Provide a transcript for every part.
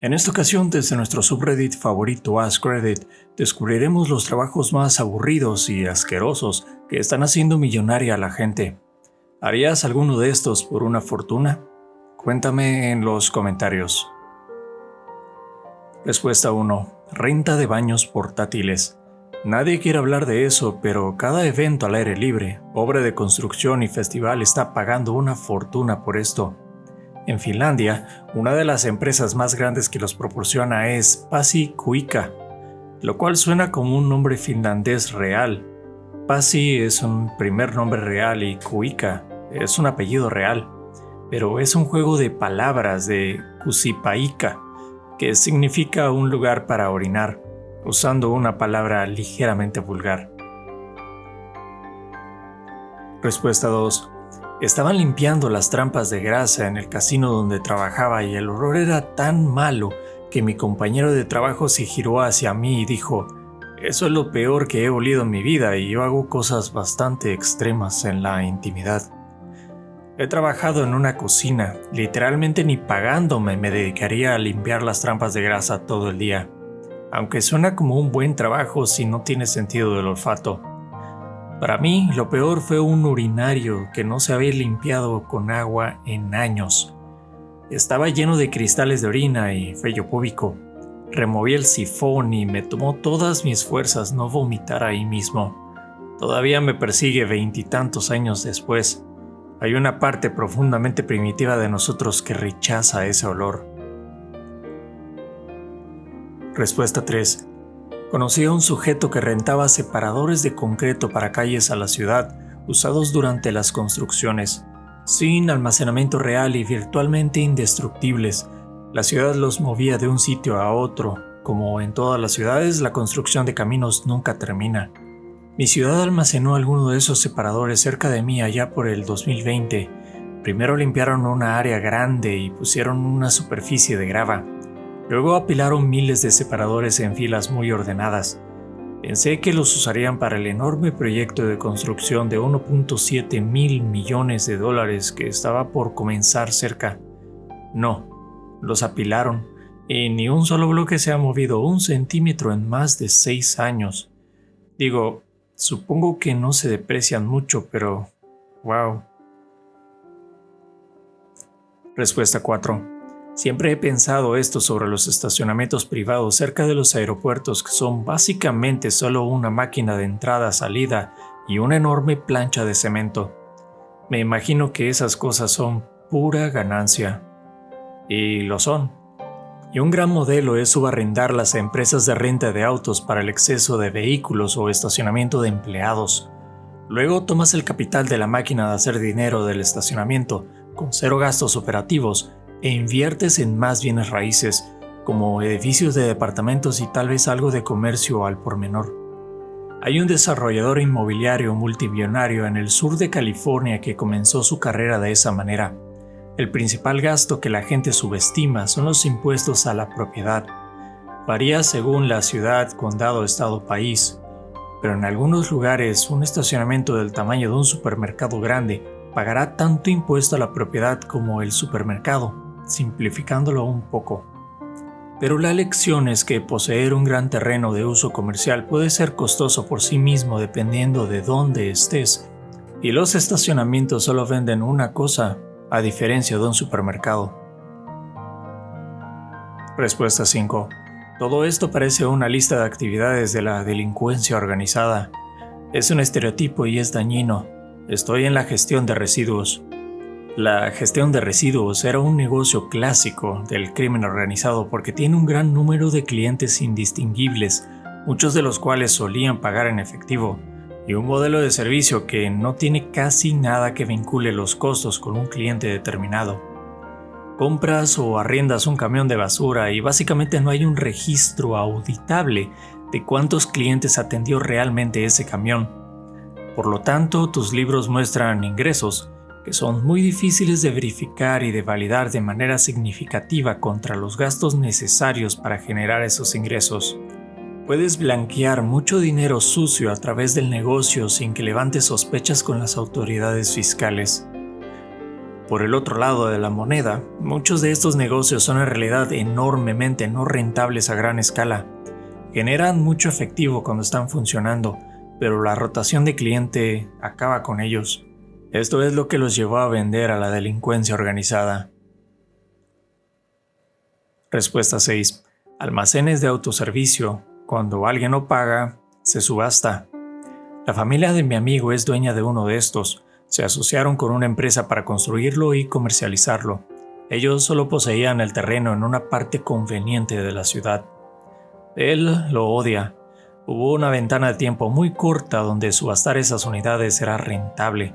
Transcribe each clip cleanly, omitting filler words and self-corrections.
En esta ocasión, desde nuestro subreddit favorito Ask Reddit, descubriremos los trabajos más aburridos y asquerosos que están haciendo millonaria a la gente. ¿Harías alguno de estos por una fortuna? Cuéntame en los comentarios. Respuesta 1. Renta de baños portátiles. Nadie quiere hablar de eso, pero cada evento al aire libre, obra de construcción y festival está pagando una fortuna por esto. En Finlandia, una de las empresas más grandes que los proporciona es Pasi Kuikka, lo cual suena como un nombre finlandés real. Pasi es un primer nombre real y Kuikka es un apellido real, pero es un juego de palabras de Kusipaikka, que significa un lugar para orinar, usando una palabra ligeramente vulgar. Respuesta 2. Estaban limpiando las trampas de grasa en el casino donde trabajaba y el olor era tan malo que mi compañero de trabajo se giró hacia mí y dijo: "Eso es lo peor que he olido en mi vida y yo hago cosas bastante extremas en la intimidad". He trabajado en una cocina, literalmente ni pagándome me dedicaría a limpiar las trampas de grasa todo el día, aunque suena como un buen trabajo si no tiene sentido del olfato. Para mí, lo peor fue un urinario que no se había limpiado con agua en años. Estaba lleno de cristales de orina y vello púbico. Removí el sifón y me tomó todas mis fuerzas no vomitar ahí mismo. Todavía me persigue 20 y tantos años después. Hay una parte profundamente primitiva de nosotros que rechaza ese olor. Respuesta 3. Conocí a un sujeto que rentaba separadores de concreto para calles a la ciudad, usados durante las construcciones. Sin almacenamiento real y virtualmente indestructibles, la ciudad los movía de un sitio a otro. Como en todas las ciudades, la construcción de caminos nunca termina. Mi ciudad almacenó alguno de esos separadores cerca de mí allá por el 2020. Primero limpiaron una área grande y pusieron una superficie de grava. Luego apilaron miles de separadores en filas muy ordenadas. Pensé que los usarían para el enorme proyecto de construcción de 1.7 mil millones de dólares que estaba por comenzar cerca. No, los apilaron y ni un solo bloque se ha movido 1 centímetro en más de 6 años. Digo, supongo que no se deprecian mucho, pero wow. Respuesta 4. Siempre he pensado esto sobre los estacionamientos privados cerca de los aeropuertos, que son básicamente solo una máquina de entrada-salida y una enorme plancha de cemento. Me imagino que esas cosas son pura ganancia. Y lo son. Y un gran modelo es subarrendarlas a empresas de renta de autos para el exceso de vehículos o estacionamiento de empleados. Luego tomas el capital de la máquina de hacer dinero del estacionamiento, con 0 gastos operativos, e inviertes en más bienes raíces, como edificios de departamentos y tal vez algo de comercio al por menor. Hay un desarrollador inmobiliario multimillonario en el sur de California que comenzó su carrera de esa manera. El principal gasto que la gente subestima son los impuestos a la propiedad. Varía según la ciudad, condado, estado, país, pero en algunos lugares un estacionamiento del tamaño de un supermercado grande pagará tanto impuesto a la propiedad como el supermercado, simplificándolo un poco. Pero la lección es que poseer un gran terreno de uso comercial puede ser costoso por sí mismo dependiendo de dónde estés, y los estacionamientos solo venden una cosa, a diferencia de un supermercado. Respuesta 5. Todo esto parece una lista de actividades de la delincuencia organizada. Es un estereotipo y es dañino. Estoy en la gestión de residuos. La gestión de residuos era un negocio clásico del crimen organizado porque tiene un gran número de clientes indistinguibles, muchos de los cuales solían pagar en efectivo, y un modelo de servicio que no tiene casi nada que vincule los costos con un cliente determinado. Compras o arriendas un camión de basura y básicamente no hay un registro auditable de cuántos clientes atendió realmente ese camión. Por lo tanto, tus libros muestran ingresos, que son muy difíciles de verificar y de validar de manera significativa contra los gastos necesarios para generar esos ingresos. Puedes blanquear mucho dinero sucio a través del negocio sin que levantes sospechas con las autoridades fiscales. Por el otro lado de la moneda, muchos de estos negocios son en realidad enormemente no rentables a gran escala. Generan mucho efectivo cuando están funcionando, pero la rotación de cliente acaba con ellos. Esto es lo que los llevó a vender a la delincuencia organizada. Respuesta 6. Almacenes de autoservicio. Cuando alguien no paga, se subasta. La familia de mi amigo es dueña de uno de estos. Se asociaron con una empresa para construirlo y comercializarlo. Ellos solo poseían el terreno en una parte conveniente de la ciudad. Él lo odia. Hubo una ventana de tiempo muy corta donde subastar esas unidades era rentable.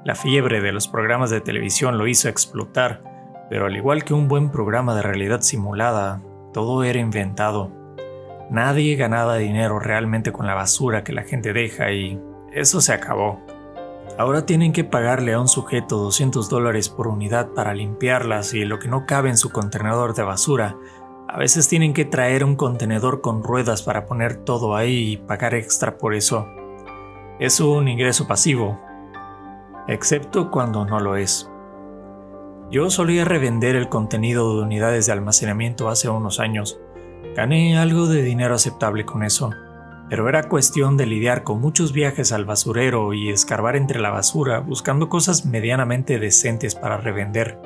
La fiebre de los programas de televisión lo hizo explotar, pero al igual que un buen programa de realidad simulada, todo era inventado. Nadie ganaba dinero realmente con la basura que la gente deja y eso se acabó. Ahora tienen que pagarle a un sujeto $200 por unidad para limpiarlas y lo que no cabe en su contenedor de basura, a veces tienen que traer un contenedor con ruedas para poner todo ahí y pagar extra por eso. Es un ingreso pasivo, excepto cuando no lo es. Yo solía revender el contenido de unidades de almacenamiento hace unos años. Gané algo de dinero aceptable con eso, pero era cuestión de lidiar con muchos viajes al basurero y escarbar entre la basura buscando cosas medianamente decentes para revender.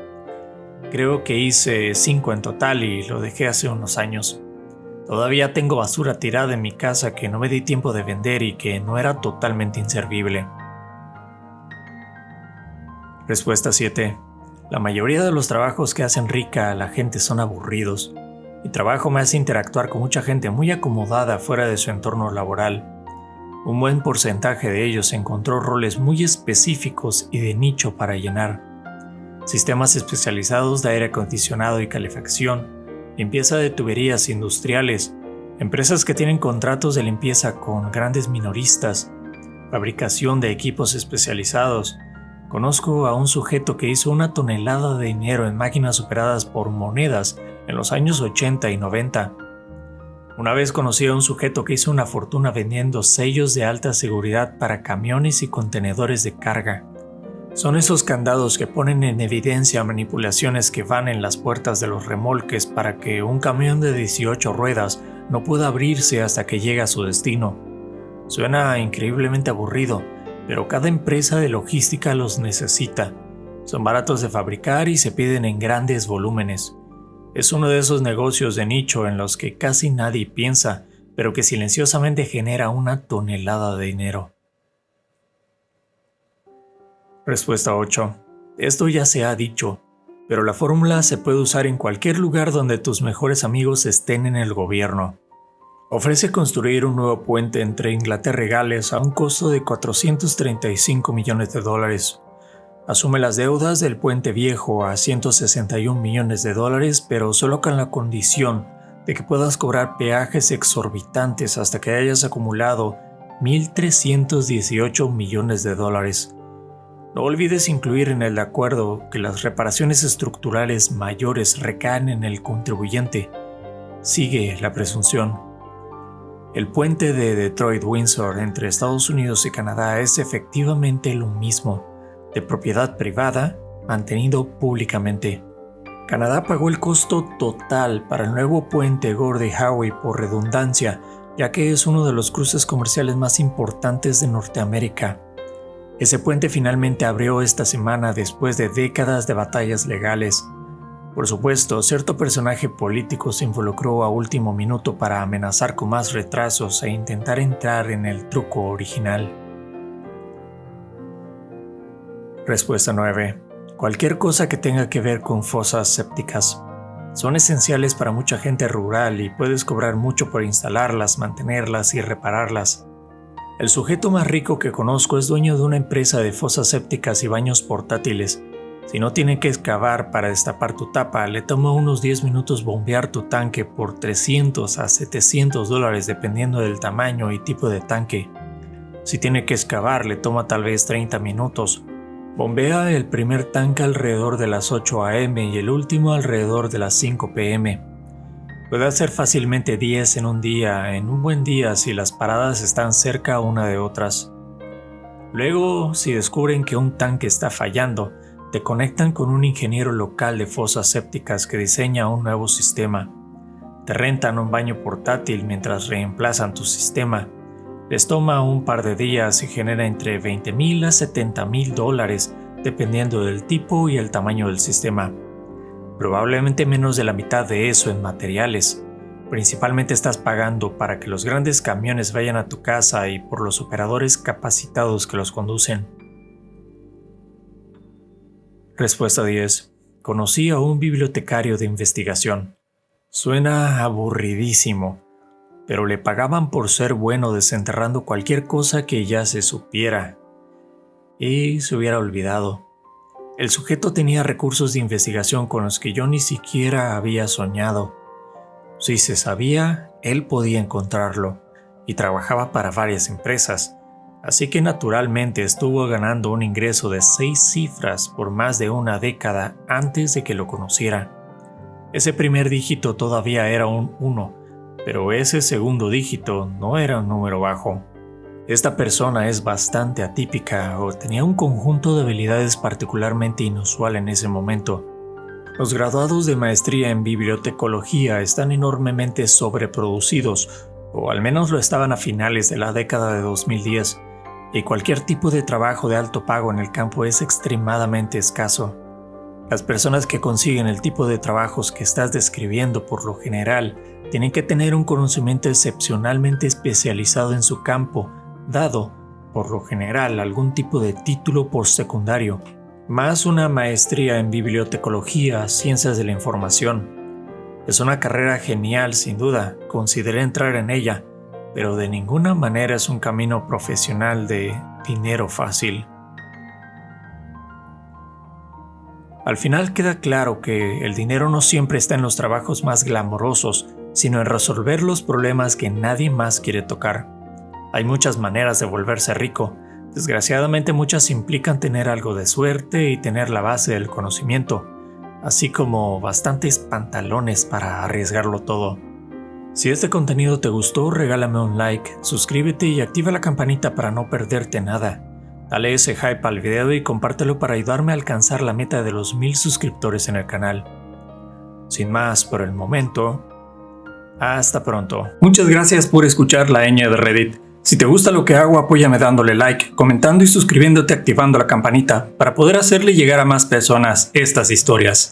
Creo que hice 5 en total y lo dejé hace unos años. Todavía tengo basura tirada en mi casa que no me di tiempo de vender y que no era totalmente inservible. Respuesta 7. La mayoría de los trabajos que hacen rica a la gente son aburridos. Mi trabajo me hace interactuar con mucha gente muy acomodada fuera de su entorno laboral. Un buen porcentaje de ellos encontró roles muy específicos y de nicho para llenar. Sistemas especializados de aire acondicionado y calefacción, limpieza de tuberías industriales, empresas que tienen contratos de limpieza con grandes minoristas, fabricación de equipos especializados. Conozco a un sujeto que hizo 1 tonelada de dinero en máquinas operadas por monedas en los años 80 y 90. Una vez conocí a un sujeto que hizo una fortuna vendiendo sellos de alta seguridad para camiones y contenedores de carga. Son esos candados que ponen en evidencia manipulaciones que van en las puertas de los remolques para que un camión de 18 ruedas no pueda abrirse hasta que llegue a su destino. Suena increíblemente aburrido, pero cada empresa de logística los necesita. Son baratos de fabricar y se piden en grandes volúmenes. Es uno de esos negocios de nicho en los que casi nadie piensa, pero que silenciosamente genera 1 tonelada de dinero. Respuesta 8. Esto ya se ha dicho, pero la fórmula se puede usar en cualquier lugar donde tus mejores amigos estén en el gobierno. Ofrece construir un nuevo puente entre Inglaterra y Gales a un costo de $435 millones. Asume las deudas del puente viejo a $161 millones, pero solo con la condición de que puedas cobrar peajes exorbitantes hasta que hayas acumulado $1,318 millones. No olvides incluir en el acuerdo que las reparaciones estructurales mayores recaen en el contribuyente. Sigue la presunción. El puente de Detroit-Windsor entre Estados Unidos y Canadá es efectivamente lo mismo, de propiedad privada, mantenido públicamente. Canadá pagó el costo total para el nuevo puente Gordie Howe por redundancia, ya que es uno de los cruces comerciales más importantes de Norteamérica. Ese puente finalmente abrió esta semana después de décadas de batallas legales. Por supuesto, cierto personaje político se involucró a último minuto para amenazar con más retrasos e intentar entrar en el truco original. Respuesta 9. Cualquier cosa que tenga que ver con fosas sépticas. Son esenciales para mucha gente rural y puedes cobrar mucho por instalarlas, mantenerlas y repararlas. El sujeto más rico que conozco es dueño de una empresa de fosas sépticas y baños portátiles. Si no tiene que excavar para destapar tu tapa, le toma unos 10 minutos bombear tu tanque por $300 a $700 dependiendo del tamaño y tipo de tanque. Si tiene que excavar, le toma tal vez 30 minutos. Bombea el primer tanque alrededor de las 8 a.m. y el último alrededor de las 5 p.m. Puede hacer fácilmente 10 en un día, en un buen día si las paradas están cerca una de otras. Luego, si descubren que un tanque está fallando, Te conectan con un ingeniero local de fosas sépticas que diseña un nuevo sistema. Te rentan un baño portátil mientras reemplazan tu sistema. Les toma un par de días y genera entre $20,000 a $70,000 dependiendo del tipo y el tamaño del sistema. Probablemente menos de la mitad de eso en materiales. Principalmente estás pagando para que los grandes camiones vayan a tu casa y por los operadores capacitados que los conducen. Respuesta 10. Conocí a un bibliotecario de investigación. Suena aburridísimo, pero le pagaban por ser bueno desenterrando cualquier cosa que ya se supiera. Y se hubiera olvidado. El sujeto tenía recursos de investigación con los que yo ni siquiera había soñado. Si se sabía, él podía encontrarlo, y trabajaba para varias empresas, así que naturalmente estuvo ganando un ingreso de 6 cifras por más de una década antes de que lo conociera. Ese primer dígito todavía era un 1, pero ese segundo dígito no era un número bajo. Esta persona es bastante atípica o tenía un conjunto de habilidades particularmente inusual en ese momento. Los graduados de maestría en bibliotecología están enormemente sobreproducidos, o al menos lo estaban a finales de la década de 2010, y cualquier tipo de trabajo de alto pago en el campo es extremadamente escaso. Las personas que consiguen el tipo de trabajos que estás describiendo por lo general tienen que tener un conocimiento excepcionalmente especializado en su campo, dado, por lo general, algún tipo de título postsecundario, más una maestría en bibliotecología, ciencias de la información. Es una carrera genial, sin duda, consideré entrar en ella, pero de ninguna manera es un camino profesional de dinero fácil. Al final queda claro que el dinero no siempre está en los trabajos más glamorosos, sino en resolver los problemas que nadie más quiere tocar. Hay muchas maneras de volverse rico. Desgraciadamente muchas implican tener algo de suerte y tener la base del conocimiento, así como bastantes pantalones para arriesgarlo todo. Si este contenido te gustó, regálame un like, suscríbete y activa la campanita para no perderte nada. Dale ese hype al video y compártelo para ayudarme a alcanzar la meta de los 1000 suscriptores en el canal. Sin más por el momento, hasta pronto. Muchas gracias por escuchar la ñ de Reddit. Si te gusta lo que hago, apóyame dándole like, comentando y suscribiéndote activando la campanita para poder hacerle llegar a más personas estas historias.